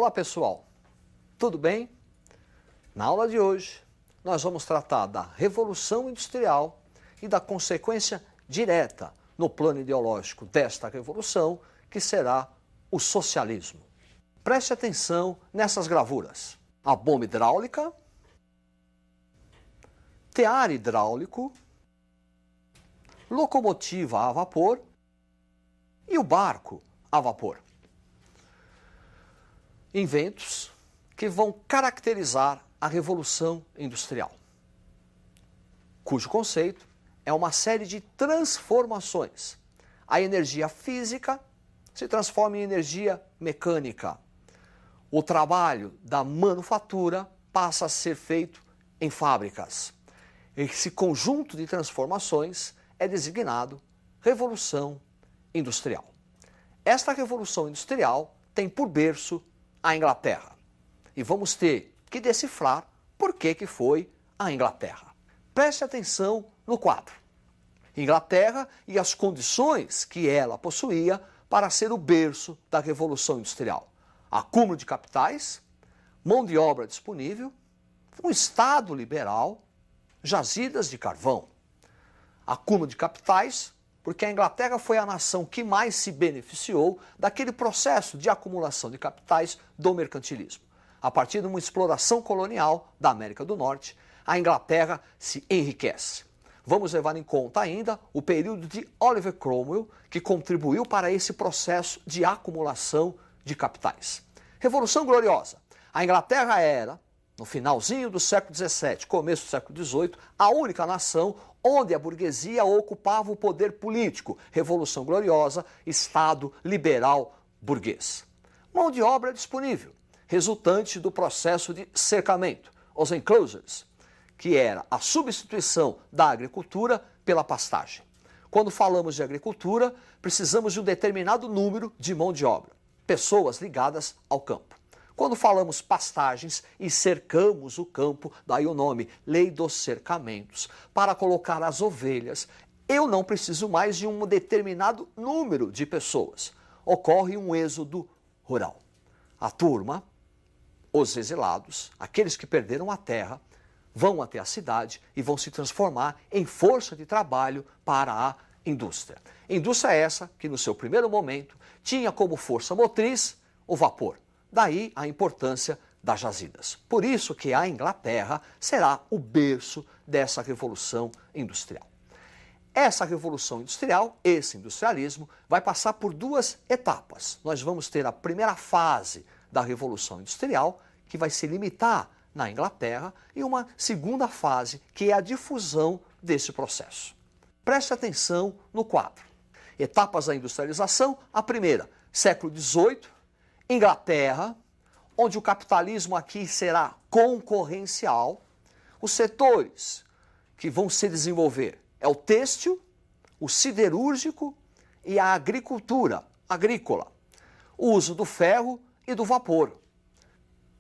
Olá pessoal, tudo bem? Na aula de hoje nós vamos tratar da Revolução Industrial e da consequência direta no plano ideológico desta revolução, que será o socialismo. Preste atenção nessas gravuras. A bomba hidráulica, tear hidráulico, locomotiva a vapor e o barco a vapor. Inventos que vão caracterizar a Revolução Industrial, cujo conceito é uma série de transformações. A energia física se transforma em energia mecânica. O trabalho da manufatura passa a ser feito em fábricas. Esse conjunto de transformações é designado Revolução Industrial. Esta Revolução Industrial tem por berço a Inglaterra. E vamos ter que decifrar por que foi a Inglaterra. Preste atenção no quadro. Inglaterra e as condições que ela possuía para ser o berço da Revolução Industrial. Acúmulo de capitais, mão de obra disponível, um Estado liberal, jazidas de carvão. Acúmulo de capitais, porque a Inglaterra foi a nação que mais se beneficiou daquele processo de acumulação de capitais do mercantilismo. A partir de uma exploração colonial da América do Norte, a Inglaterra se enriquece. Vamos levar em conta ainda o período de Oliver Cromwell, que contribuiu para esse processo de acumulação de capitais. Revolução Gloriosa. A Inglaterra era, no finalzinho do século XVII, começo do século XVIII, a única nação onde a burguesia ocupava o poder político. Revolução Gloriosa, Estado liberal burguês. Mão de obra disponível, resultante do processo de cercamento, os enclosures, que era a substituição da agricultura pela pastagem. Quando falamos de agricultura, precisamos de um determinado número de mão de obra, pessoas ligadas ao campo. Quando falamos pastagens e cercamos o campo, daí o nome, Lei dos Cercamentos, para colocar as ovelhas, eu não preciso mais de um determinado número de pessoas. Ocorre um êxodo rural. A turma, os exilados, aqueles que perderam a terra, vão até a cidade e vão se transformar em força de trabalho para a indústria. Indústria essa que, no seu primeiro momento, tinha como força motriz o vapor. Daí a importância das jazidas. Por isso que a Inglaterra será o berço dessa Revolução Industrial. Essa Revolução Industrial, esse industrialismo, vai passar por duas etapas. Nós vamos ter a primeira fase da Revolução Industrial, que vai se limitar na Inglaterra, e uma segunda fase, que é a difusão desse processo. Preste atenção no quadro. Etapas da industrialização, a primeira, século XVIII, Inglaterra, onde o capitalismo aqui será concorrencial. Os setores que vão se desenvolver é o têxtil, o siderúrgico e a agricultura agrícola. O uso do ferro e do vapor.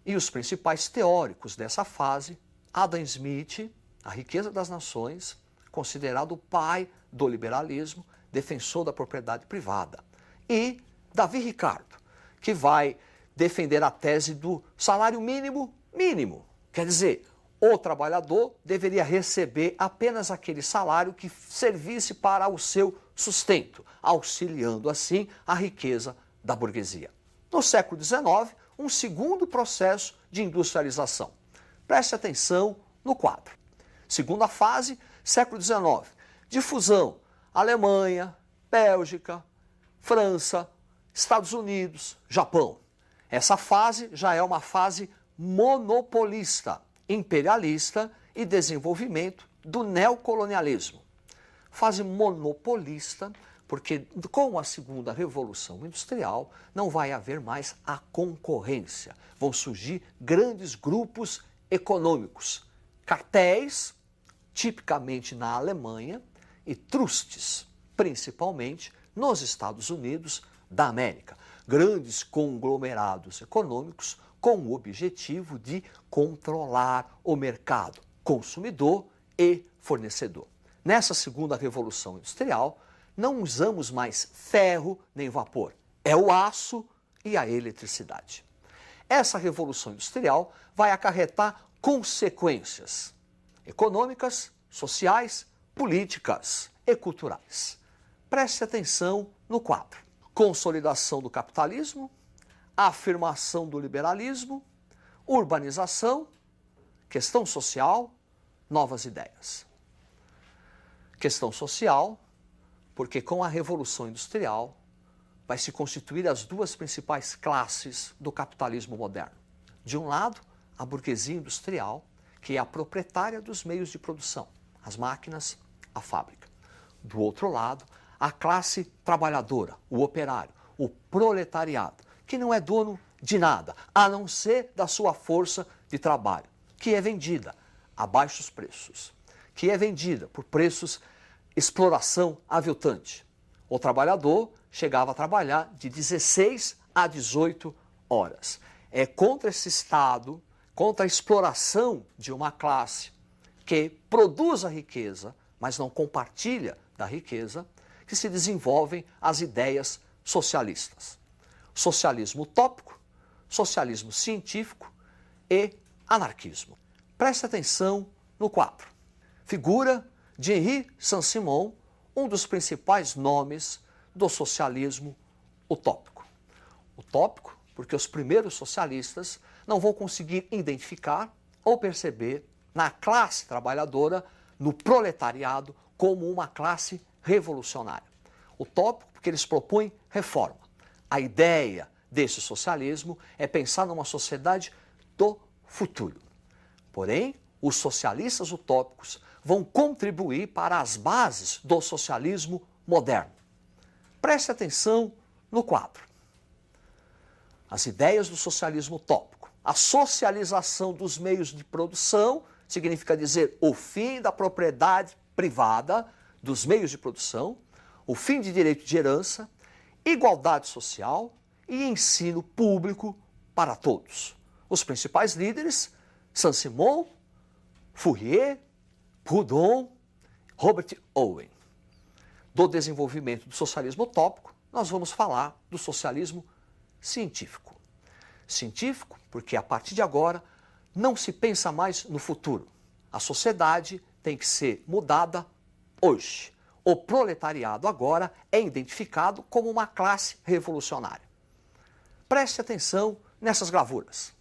E os principais teóricos dessa fase, Adam Smith, A Riqueza das Nações, considerado o pai do liberalismo, defensor da propriedade privada. E Davi Ricardo, que vai defender a tese do salário mínimo. Quer dizer, o trabalhador deveria receber apenas aquele salário que servisse para o seu sustento, auxiliando assim a riqueza da burguesia. No século XIX, um segundo processo de industrialização. Preste atenção no quadro. Segunda fase, século XIX. Difusão, Alemanha, Bélgica, França, Estados Unidos, Japão. Essa fase já é uma fase monopolista, imperialista e desenvolvimento do neocolonialismo. Fase monopolista, porque com a segunda Revolução Industrial não vai haver mais a concorrência. Vão surgir grandes grupos econômicos, cartéis, tipicamente na Alemanha, e trustes, principalmente nos Estados Unidos da América. Grandes conglomerados econômicos com o objetivo de controlar o mercado consumidor e fornecedor. Nessa segunda Revolução Industrial, não usamos mais ferro nem vapor. É o aço e a eletricidade. essa revolução industrial vai acarretar consequências econômicas, sociais, políticas e culturais. Preste atenção no quadro: consolidação do capitalismo, afirmação do liberalismo, urbanização, questão social, novas ideias. Questão social, porque com a Revolução Industrial vai se constituir as duas principais classes do capitalismo moderno. De um lado, a burguesia industrial, que é a proprietária dos meios de produção, as máquinas, a fábrica. Do outro lado, a classe trabalhadora, o operário, o proletariado, que não é dono de nada, a não ser da sua força de trabalho, que é vendida a baixos preços, que é vendida por preços exploração aviltante. O trabalhador chegava a trabalhar de 16 a 18 horas. É contra esse Estado, contra a exploração de uma classe que produz a riqueza, mas não compartilha da riqueza, que se desenvolvem as ideias socialistas. Socialismo utópico, socialismo científico e anarquismo. Preste atenção no quadro. Figura de Henri Saint-Simon, um dos principais nomes do socialismo utópico. Utópico porque os primeiros socialistas não vão conseguir identificar ou perceber na classe trabalhadora, no proletariado, como uma classe revolucionária. Utópico porque eles propõem reforma. A ideia desse socialismo é pensar numa sociedade do futuro. Porém, os socialistas utópicos vão contribuir para as bases do socialismo moderno. Preste atenção no quadro. As ideias do socialismo utópico. A socialização dos meios de produção significa dizer o fim da propriedade privada dos meios de produção, o fim de direito de herança, igualdade social e ensino público para todos. Os principais líderes, Saint-Simon, Fourier, Proudhon, Robert Owen. Do desenvolvimento do socialismo utópico, nós vamos falar do socialismo científico. Científico porque a partir de agora não se pensa mais no futuro. A sociedade tem que ser mudada hoje. O proletariado agora é identificado como uma classe revolucionária. Preste atenção nessas gravuras.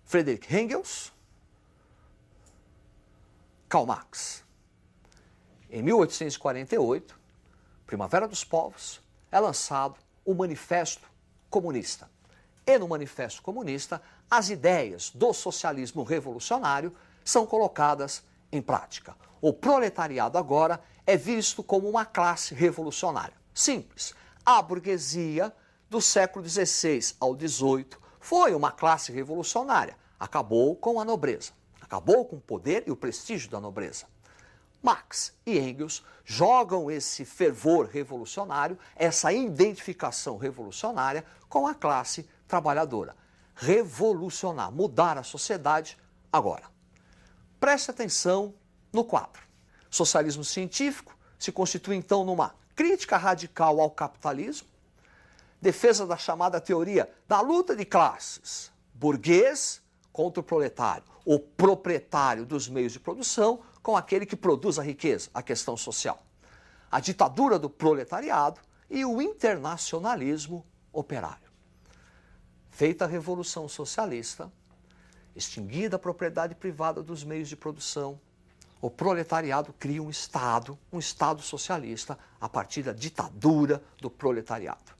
Friedrich Engels, Karl Marx. Em 1848, Primavera dos Povos, é lançado o Manifesto Comunista. E no Manifesto Comunista, as ideias do socialismo revolucionário são colocadas em prática. O proletariado agora é visto como uma classe revolucionária. Simples. A burguesia do século XVI ao XVIII foi uma classe revolucionária. Acabou com a nobreza. Acabou com o poder e o prestígio da nobreza. Marx e Engels jogam esse fervor revolucionário, essa identificação revolucionária com a classe trabalhadora. Revolucionar, mudar a sociedade agora. Preste atenção no quadro. Socialismo científico se constitui então numa crítica radical ao capitalismo, defesa da chamada teoria da luta de classes, burguês contra o proletário, o proprietário dos meios de produção com aquele que produz a riqueza, a questão social. A ditadura do proletariado e o internacionalismo operário. Feita a Revolução Socialista, extinguida a propriedade privada dos meios de produção, o proletariado cria um Estado socialista a partir da ditadura do proletariado.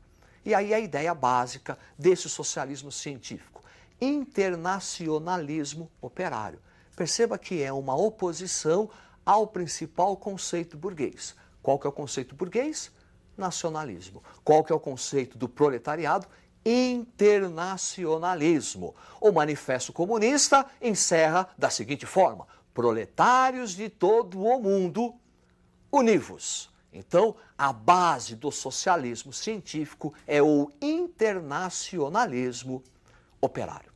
E aí a ideia básica desse socialismo científico, internacionalismo operário. Perceba que é uma oposição ao principal conceito burguês. Qual que é o conceito burguês? Nacionalismo. Qual que é o conceito do proletariado? Internacionalismo. O Manifesto Comunista encerra da seguinte forma: proletários de todo o mundo, univos. Então, a base do socialismo científico é o internacionalismo operário.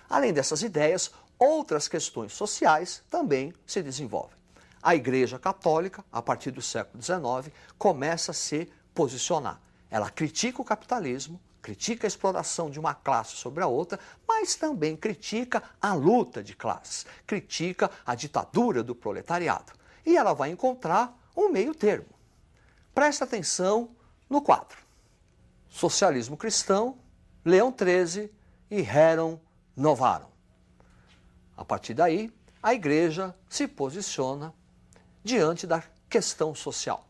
Além dessas ideias, outras questões sociais também se desenvolvem. A Igreja Católica, a partir do século XIX, começa a se posicionar. Ela critica o capitalismo, critica a exploração de uma classe sobre a outra, mas também critica a luta de classes, critica a ditadura do proletariado. E ela vai encontrar um meio termo. Presta atenção no quadro. Socialismo cristão, Leão XIII e Rerum Novarum. A partir daí, a igreja se posiciona diante da questão social.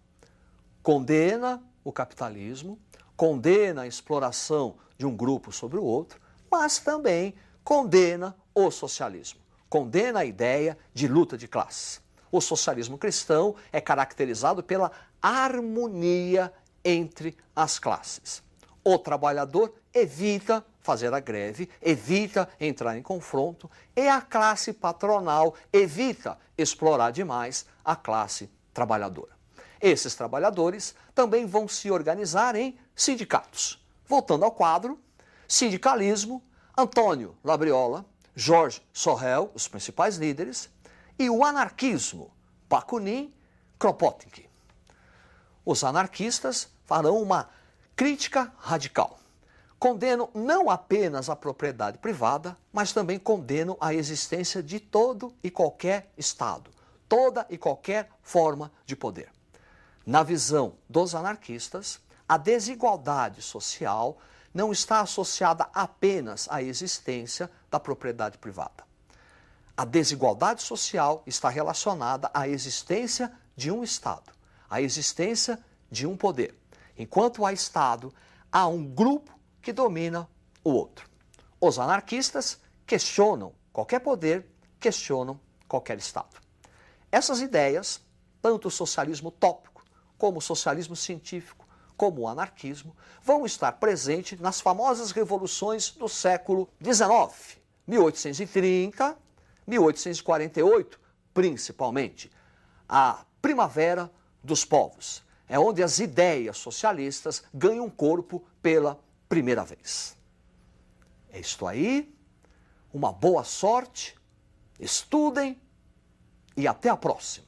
Condena o capitalismo, condena a exploração de um grupo sobre o outro, mas também condena o socialismo, condena a ideia de luta de classes. O socialismo cristão é caracterizado pela harmonia entre as classes. O trabalhador evita fazer a greve, evita entrar em confronto, e a classe patronal evita explorar demais a classe trabalhadora. Esses trabalhadores também vão se organizar em sindicatos. Voltando ao quadro, sindicalismo, Antônio Labriola, Georges Sorel, os principais líderes, e o anarquismo, Bakunin, Kropotkin. Os anarquistas farão uma crítica radical. Condenam não apenas a propriedade privada, mas também condenam a existência de todo e qualquer Estado, toda e qualquer forma de poder. Na visão dos anarquistas, a desigualdade social não está associada apenas à existência da propriedade privada. A desigualdade social está relacionada à existência de um Estado, à existência de um poder. Enquanto há Estado, há um grupo que domina o outro. Os anarquistas questionam qualquer poder, questionam qualquer Estado. Essas ideias, tanto o socialismo utópico, como o socialismo científico, como o anarquismo, vão estar presentes nas famosas revoluções do século XIX, 1830, 1848, principalmente. A Primavera dos Povos. É onde as ideias socialistas ganham corpo pela primeira vez. É isto aí, uma boa sorte, estudem e até a próxima.